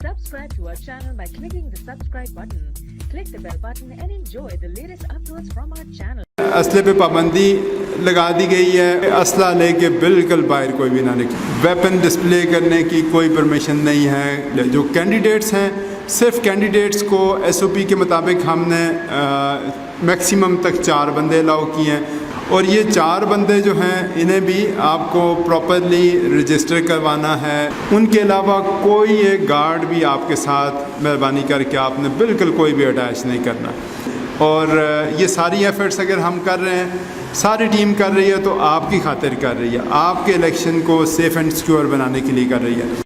Subscribe to our channel by clicking the subscribe button. Click the bell button and enjoy the latest uploads from our channel. असले पे पाबंदी लगा दी गई है। असला लेके बिल्कुल बाहर कोई भी ना निकले। वेपन डिस्प्ले करने की कोई परमिशन नहीं है। जो कैंडिडेट्स हैं, सिर्फ कैंडिडेट्स को SOP के मुताबिक हमने मैक्सिमम तक 4 बंदे अलाउ किए हैं और ये 4 बंदे जो हैं इन्हें भी आपको प्रॉपरली रजिस्टर करवाना है। उनके अलावा कोई एक गार्ड भी आपके साथ मेहरबानी करके आपने बिल्कुल कोई भी अटैच नहीं करना। और ये सारी एफ़र्ट्स अगर हम कर रहे हैं, सारी टीम कर रही है तो आपकी खातिर कर रही है, आपके इलेक्शन को सेफ़ एंड सिक्योर बनाने के लिए कर रही है।